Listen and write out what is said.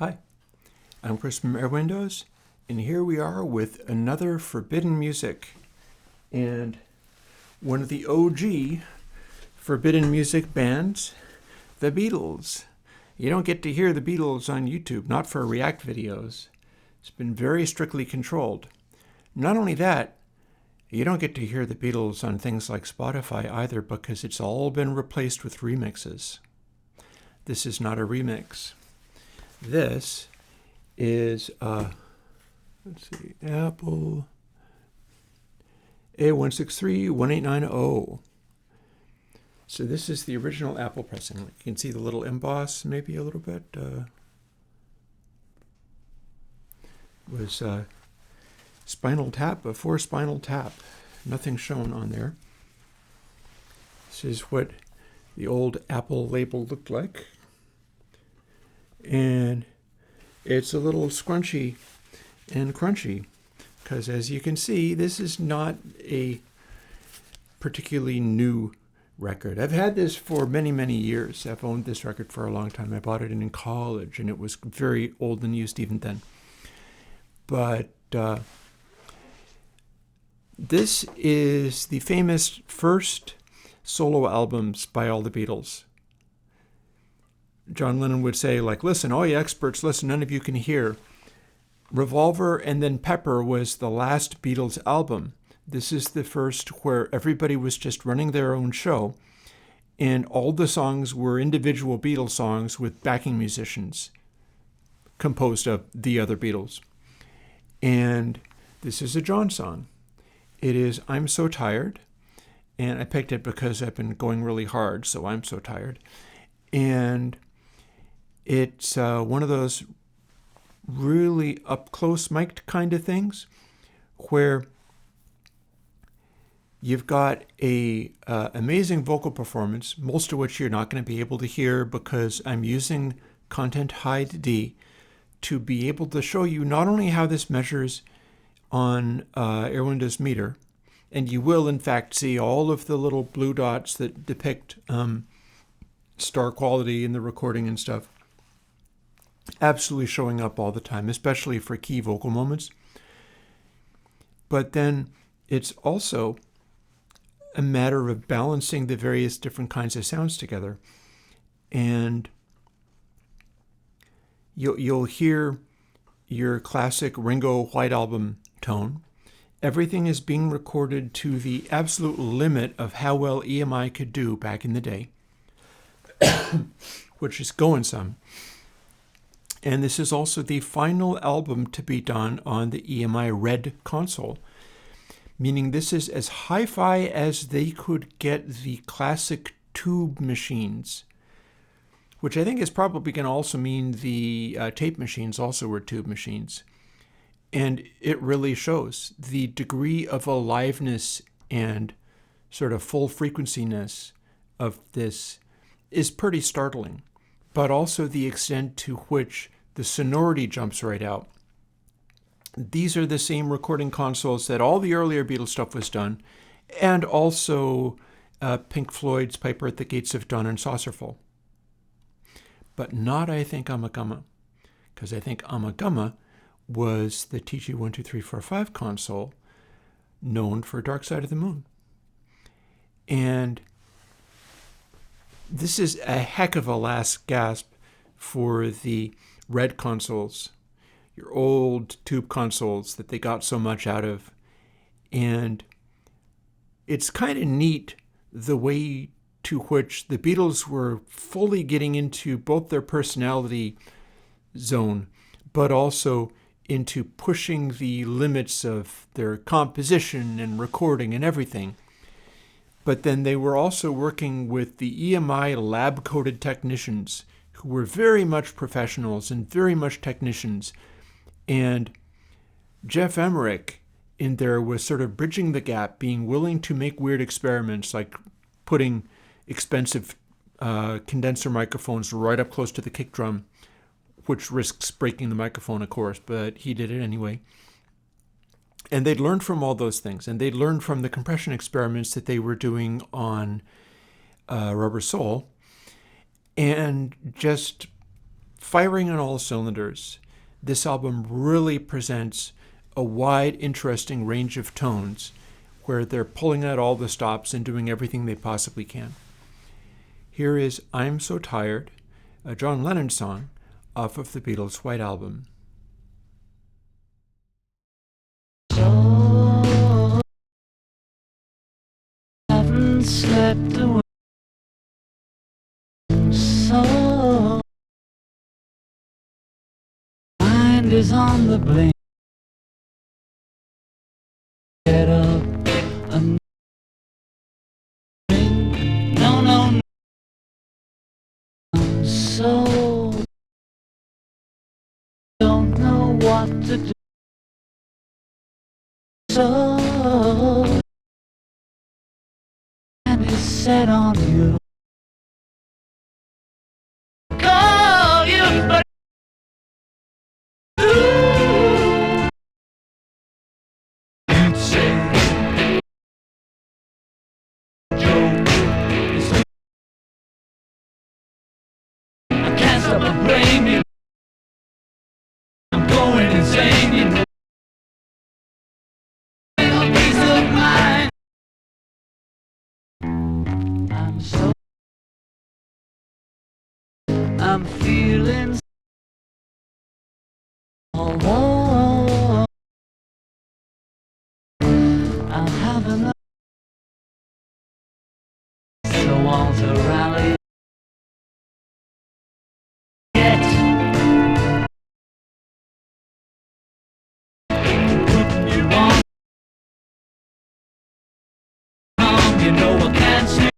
Hi, I'm Chris from Airwindows, and here we are with another Forbidden Music. And one of the OG Forbidden Music bands, the Beatles. You don't get to hear the Beatles on YouTube, not for React videos. It's been very strictly controlled. Not only that, you don't get to hear the Beatles on things like Spotify either because it's all been replaced with remixes. This is not a remix. This is, Apple A163-1890. So this is the original Apple pressing. You can see the little emboss maybe a little bit. Was Spinal Tap before Spinal Tap. Nothing shown on there. This is what the old Apple label looked like. And it's a little scrunchy and crunchy because, as you can see, this is not a particularly new record. I've had this for many, many years. I've owned this record for a long time. I bought it in college, and it was very old and used even then. But this is the famous first solo albums by all the Beatles. John Lennon would say, like, listen, all you experts, listen, none of you can hear. Revolver and then Pepper was the last Beatles album. This is the first where everybody was just running their own show, and all the songs were individual Beatles songs with backing musicians composed of the other Beatles. And this is a John song. It is I'm So Tired, and I picked it because I've been going really hard, so I'm so tired. And it's one of those really up-close mic'd kind of things where you've got a amazing vocal performance, most of which you're not going to be able to hear because I'm using ContentID to be able to show you not only how this measures on Airwindows Meter, and you will in fact see all of the little blue dots that depict star quality in the recording and stuff absolutely showing up all the time, especially for key vocal moments. But then it's also a matter of balancing the various different kinds of sounds together. And you'll hear your classic Ringo White Album tone. Everything is being recorded to the absolute limit of how well EMI could do back in the day, which is going some. And this is also the final album to be done on the EMI Red console, meaning this is as hi-fi as they could get the classic tube machines, which I think is probably going to also mean the tape machines also were tube machines. And it really shows the degree of aliveness and sort of full frequenciness of this is pretty startling, but also the extent to which the sonority jumps right out. These are the same recording consoles that all the earlier Beatles stuff was done, and also Pink Floyd's Piper at the Gates of Dawn and Saucerful. But not, I think, Amagama, because I think Amagama was the TG12345 console known for Dark Side of the Moon. And this is a heck of a last gasp for the Red consoles, your old tube consoles that they got so much out of. And it's kind of neat the way to which the Beatles were fully getting into both their personality zone, but also into pushing the limits of their composition and recording and everything. But then they were also working with the EMI lab-coated technicians who were very much professionals and very much technicians. And Jeff Emmerich in there was sort of bridging the gap, being willing to make weird experiments like putting expensive condenser microphones right up close to the kick drum, which risks breaking the microphone, of course, but he did it anyway. And they'd learned from all those things, and they'd learned from the compression experiments that they were doing on Rubber Soul, and just firing on all cylinders. This album really presents a wide, interesting range of tones where they're pulling out all the stops and doing everything they possibly can. Here is I'm So Tired, a John Lennon song off of the Beatles' White Album. So haven't slept away. So mind is on the blink. Get up and no, no, no. I'm so don't know what to do. So and is set on you. Call you, but you'd say joke is I can't stop but blame you. I'm going insane, you know. A peace of mind. I'm feeling although I'm having a so on to rally yet putting you on you know I can't sleep.